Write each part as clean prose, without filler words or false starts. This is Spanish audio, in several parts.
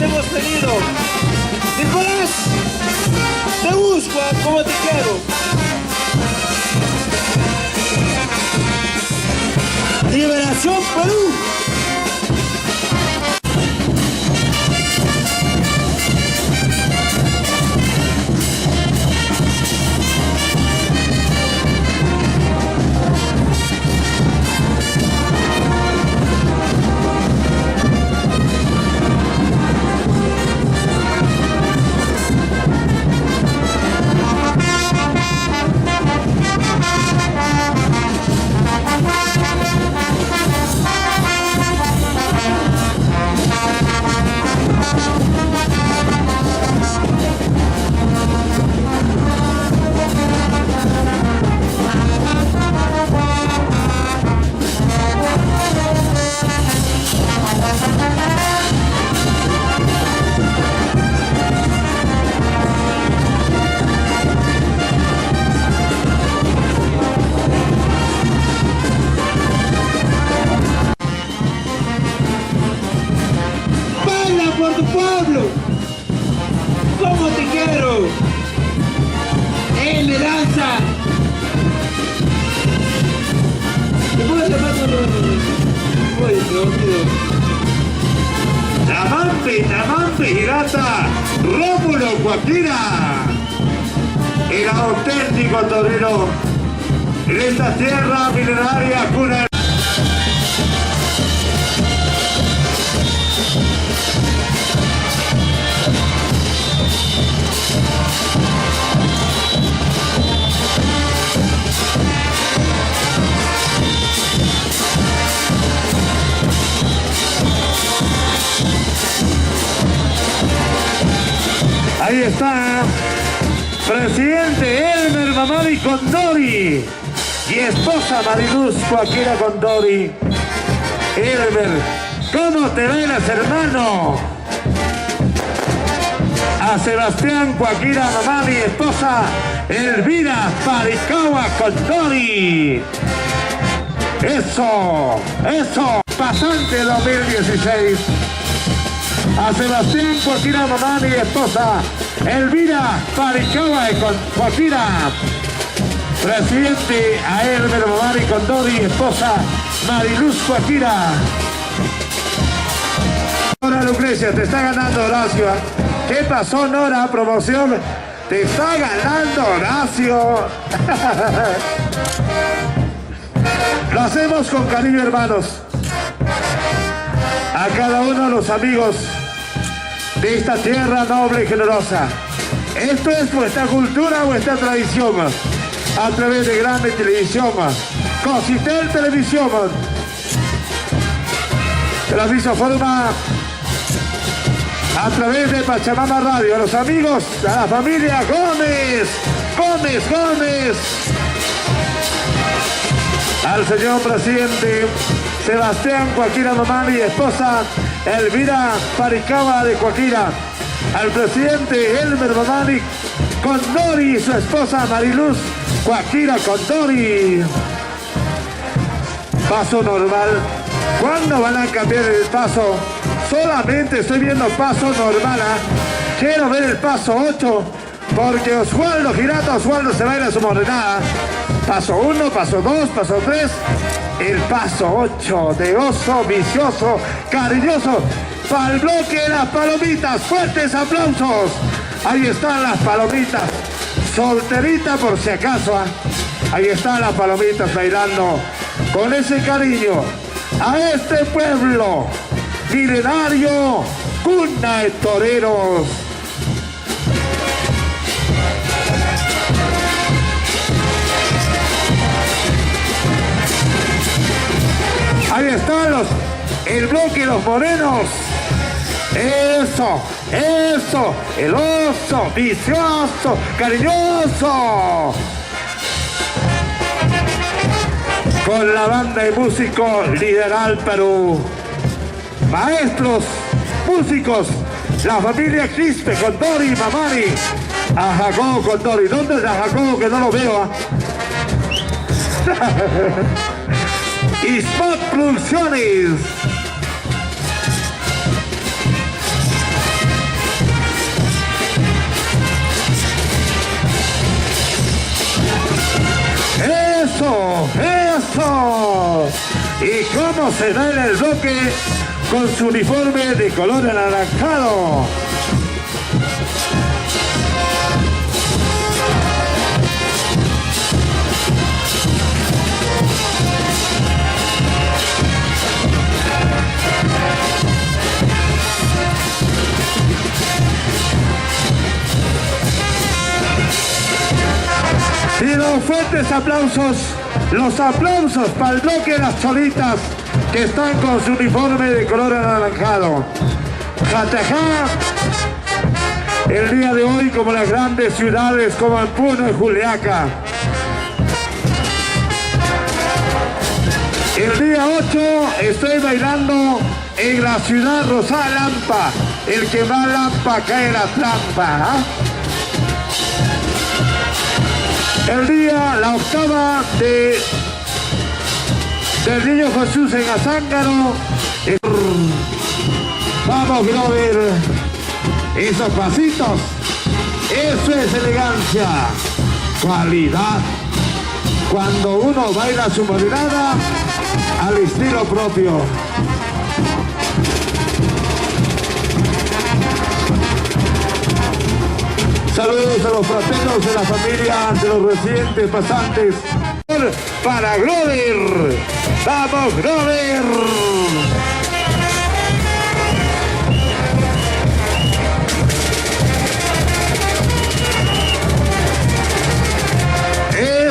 hemos venido. Nicolás, te busco como te quiero. Liberación Perú. Por tu pueblo, ¿cómo te quiero? Me lanza. ¿Te puedo llamar Tamampe, Hirata, Rómulo Guaquira, el auténtico torero en esta tierra milenaria cuna. Ahí está, presidente Elmer Mamani Condori y esposa Mariluz Joaquina Condori. Elmer, ¿cómo te bailas, hermano? A Sebastián Joaquina Mamani, esposa Elvira Paricagua Condori. Eso, pasante 2016. A Sebastián Joaquina Mamani, esposa Elvira Paricagua Joaquina. Presidente a Elmer Mamani Condori, esposa Mariluz Joaquina. Nora Lucrecia, te está ganando Horacio. ¿Qué pasó, Nora? Promoción. Te está ganando Horacio. Lo hacemos con cariño, hermanos. A cada uno de los amigos de esta tierra noble y generosa. Esto es nuestra cultura, nuestra tradición. A través de Grande Televisión, Cositel Televisión, de la misma forma a través de Pachamama Radio. A los amigos, a la familia Gómez, al señor presidente Sebastián Joaquina Mamani, esposa Elvira Paricagua de Joaquina, al presidente Elmer Mamani Condori y su esposa Mariluz Joaquina Condori. Paso normal. ¿Cuándo van a cambiar el paso? Solamente estoy viendo paso normal. Quiero ver el paso 8, porque Oswaldo Girata, Oswaldo se baila su morenada. Paso 1, paso 2, paso 3. El paso 8 de oso, vicioso, cariñoso. Para el bloque de las palomitas, fuertes aplausos. Ahí están las palomitas. Solterita por si acaso. Ahí están las palomitas bailando con ese cariño a este pueblo milenario, cuna de toreros. Ahí están el bloque de los morenos. Eso, el oso, vicioso, cariñoso. Con la banda de músicos Lideral Perú. Maestros, músicos, la familia Quispe, Condori y Mamani. A Jacobo Condori. ¿Dónde es a Jacobo que no lo veo? Y Spot Producciones. y cómo se da en el bloque con su uniforme de color anaranjado. Y los fuertes aplausos, los aplausos para el bloque de las cholitas que están con su uniforme de color anaranjado. Jatejá, el día de hoy, como las grandes ciudades como Puno y Juliaca. El día 8 estoy bailando en la ciudad Rosada Lampa. El que va a Lampa cae en la trampa. El día, la octava del Niño Jesús en Azángaro. Vamos, Glover. Esos pasitos. Eso es elegancia. Cualidad. Cuando uno baila su morenada al estilo propio. Saludos a los fraternos de la familia, de los residentes pasantes. Para Glover. ¡Vamos, Glover!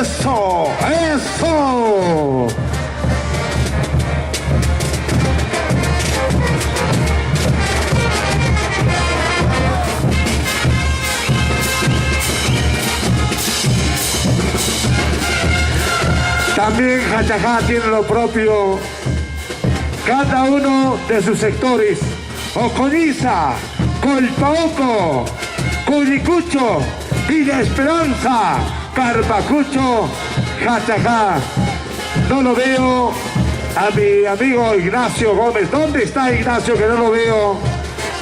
¡Eso! ¡Eso! También Jatejá tiene lo propio, cada uno de sus sectores. Oconiza, Colpaoco, Curicucho, Villa Esperanza, Carpacucho, Jatejá. No lo veo a mi amigo Ignacio Gómez. ¿Dónde está Ignacio, que no lo veo?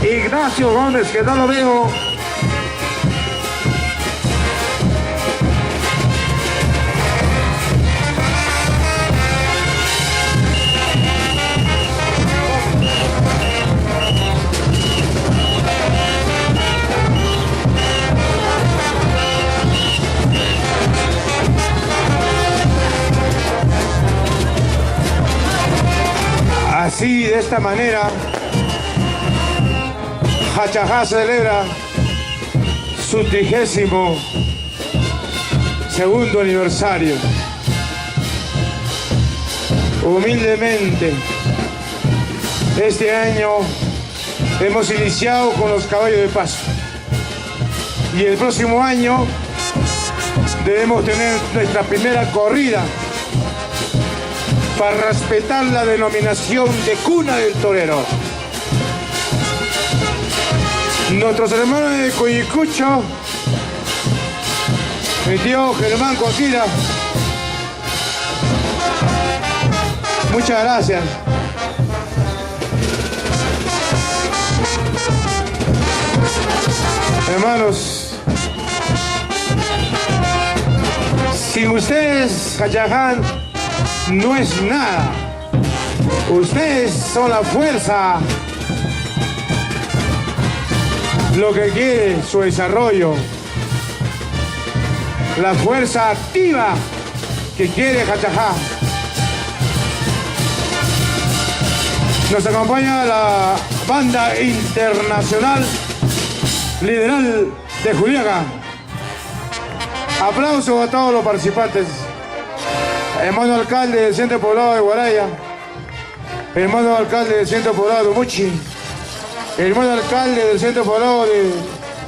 Ignacio Gómez, que no lo veo. Así, de esta manera, Jatejá celebra su 32º aniversario. Humildemente, este año hemos iniciado con los caballos de paso. Y el próximo año debemos tener nuestra primera corrida para respetar la denominación de cuna del torero. Nuestros hermanos de Coyicucho, mi tío Germán Coquira, muchas gracias. Hermanos, sin ustedes, Jatejá no es nada. Ustedes son la fuerza, lo que quiere su desarrollo, la fuerza activa que quiere Jatejá. Nos acompaña la banda internacional Lideral de Juliaca. Aplausos a todos los participantes. Hermano alcalde del centro poblado de Guaraya, hermano alcalde del centro poblado de Muchi, hermano alcalde del centro poblado de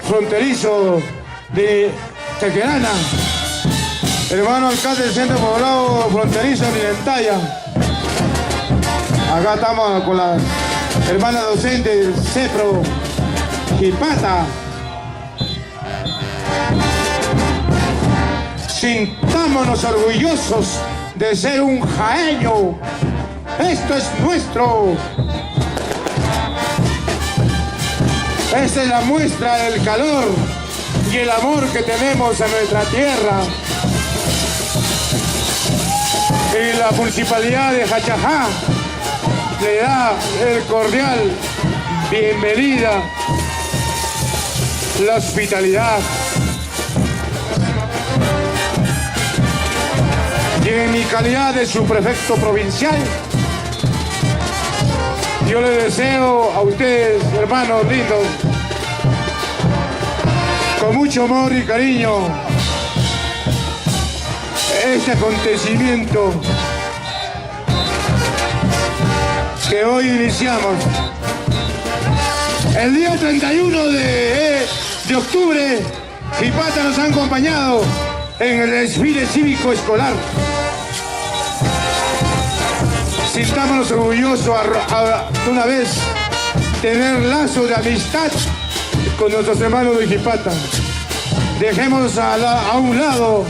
fronterizo de Tequerana, hermano alcalde del centro poblado fronterizo de Nintaya. Acá estamos con la hermana docente del CEPRO, Jipata. Sintámonos orgullosos de ser un jaeño. Esto es nuestro. Esta es la muestra del calor y el amor que tenemos a nuestra tierra. y la municipalidad de Jachajá le da el cordial bienvenida, la hospitalidad. Y en mi calidad de subprefecto provincial, yo les deseo a ustedes, hermanos lindos, con mucho amor y cariño, este acontecimiento que hoy iniciamos. El día 31 de octubre, Jipata nos ha acompañado en el desfile cívico escolar. Sintámonos orgullosos de una vez tener lazo de amistad con nuestros hermanos de Jipata. Dejemos a un lado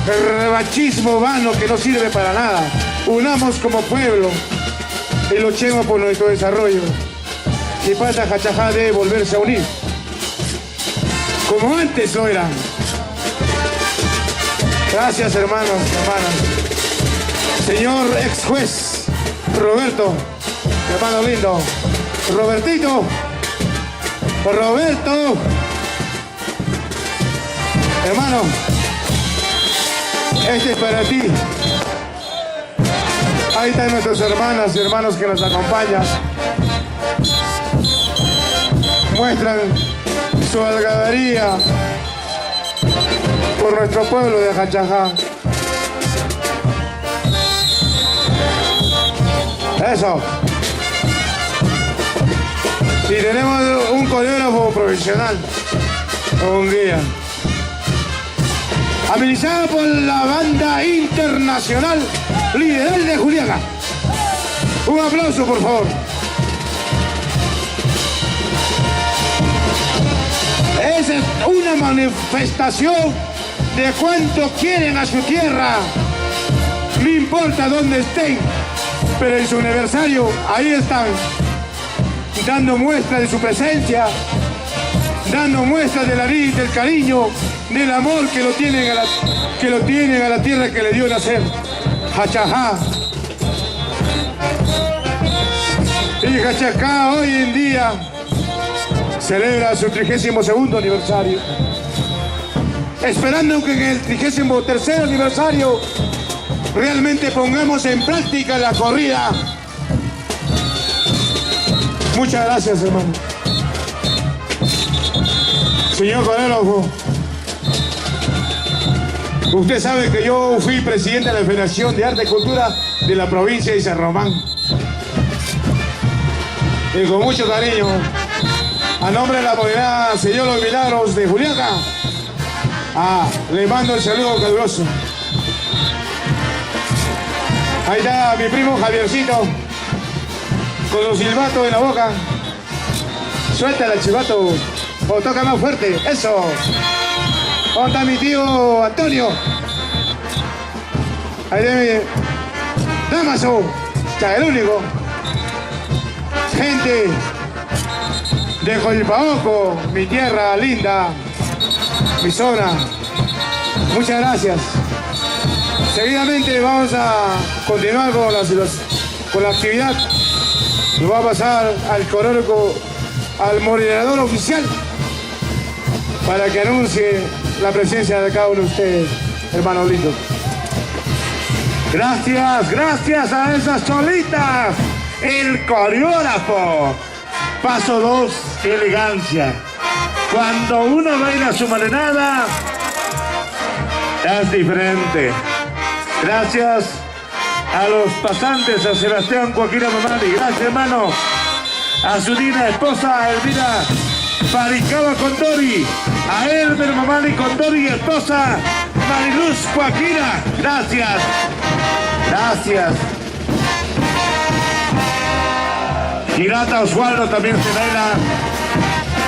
el revanchismo vano que no sirve para nada. Unamos como pueblo y luchemos por nuestro desarrollo. Jipata Jachajá debe volverse a unir, como antes lo eran. Gracias, hermanos, hermanas. Señor ex juez Roberto, hermano lindo, Robertito, Roberto, hermano, este es para ti. Ahí están nuestras hermanas y hermanos que nos acompañan. Muestran su algarabía por nuestro pueblo de Jachajá. Eso. Y tenemos un coreógrafo profesional, un guía. Amenizado por la banda internacional Lideral de Juliaca. Un aplauso, por favor. Es una manifestación de cuánto quieren a su tierra. No importa dónde estén, pero en su aniversario ahí están, dando muestra de su presencia, dando muestra del cariño, del amor que lo tienen a la tierra que le dio nacer, Jachajá. Y Jachajá hoy en día celebra su 32º aniversario, esperando que en el 33º aniversario realmente pongamos en práctica la corrida. Muchas gracias, hermano. Señor coreógrafo, usted sabe que yo fui presidente de la Federación de Arte y Cultura de la provincia de San Román. Y con mucho cariño, a nombre de la modernidad Señor Los Milagros de Juliaca, le mando el saludo caluroso. Ahí está mi primo Javiercito, con los silbatos en la boca. Suéltala, chivato, o toca más fuerte, eso. ¿Dónde está mi tío Antonio? Ahí está mi Damaso, el único. Gente de Colpaoco, mi tierra linda, mi zona. Muchas gracias. Seguidamente vamos a continuar con la actividad. Nos va a pasar al coreógrafo, al moderador oficial, para que anuncie la presencia de cada uno de ustedes, hermanos lindos. Gracias, gracias a esas cholitas. El coreógrafo. Paso 2, qué elegancia. Cuando uno baila su marenada, es diferente. Gracias a los pasantes, a Sebastián Joaquín Mamani. Gracias, hermano. A su linda esposa, Elvira Faricaba Condori. A Elmer Mamani Condori, esposa Mariluz Joaquina. Gracias. Gracias. Girata Osvaldo también se baila.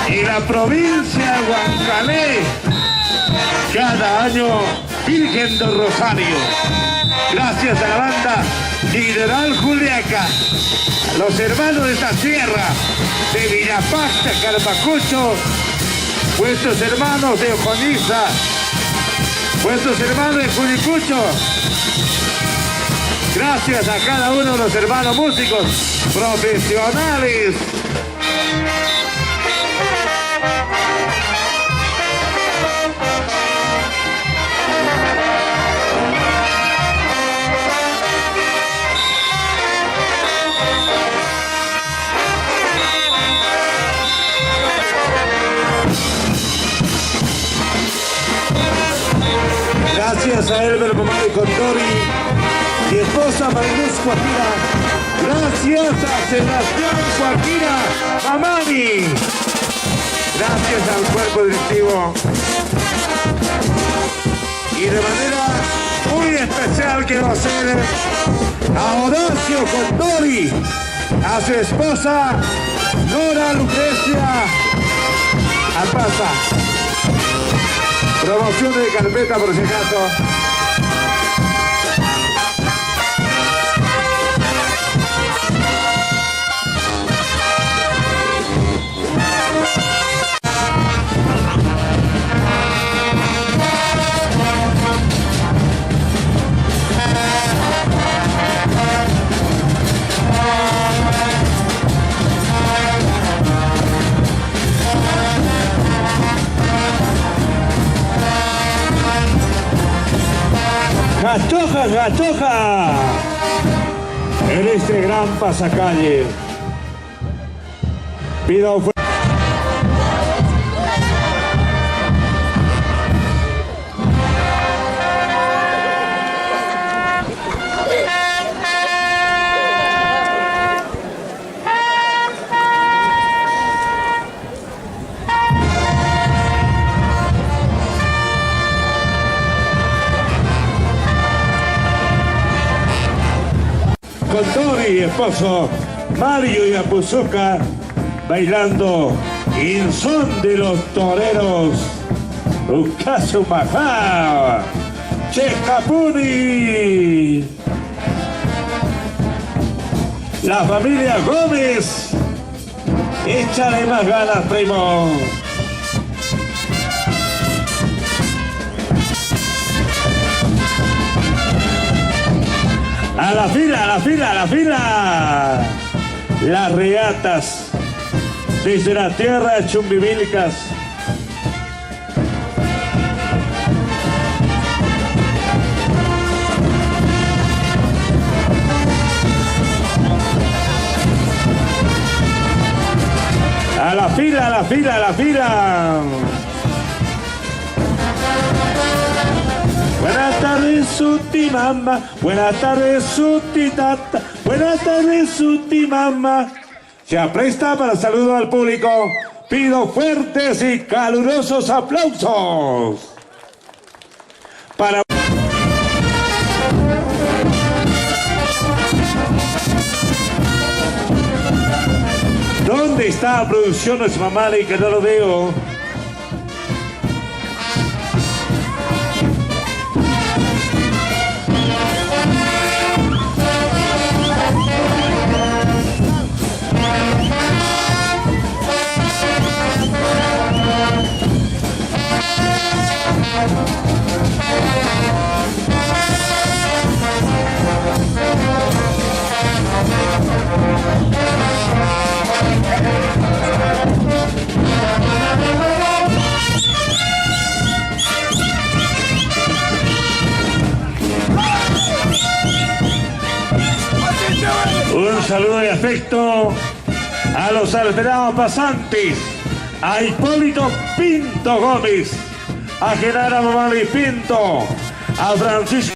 Y la provincia de Huancalé, cada año Virgen del Rosario. Gracias a la banda Lideral Juliaca, los hermanos de esta tierra, de Villapasta, Carpacucho, vuestros hermanos de Ojoniza, vuestros hermanos de Julicucho, Gracias a cada uno de los hermanos músicos profesionales. Gracias a Elber Pomar y Condori y esposa Mariluz Joaquina. Gracias a Sebastián Joaquina Mamani. Gracias al cuerpo directivo. Y de manera muy especial quiero hacer a Horacio Condori, a su esposa Nora Lucrecia Alpaza. Promoción de carpeta por si acaso. ¡Gachoja, gachoja! En este gran pasacalle pido Condori, esposo Mario y Apuzuca bailando en son de los toreros Ucaso Majá Checapuni. La familia Gómez, échale más ganas, primo. A la fila, a la fila, a la fila. Las regatas desde la tierra de Chumbivilcas. A la fila, a la fila, a la fila. Buenas tardes, Suti mamá. Buenas tardes, Suti tata. Buenas tardes, Suti mamá. Se apresta para saludo al público. Pido fuertes y calurosos aplausos. Para... ¿Dónde está Producciones Mamani que no lo veo? Un saludo de afecto a los alterados pasantes, a Hipólito Pinto Gómez, a Genaro Mamani Pinto, a Francisco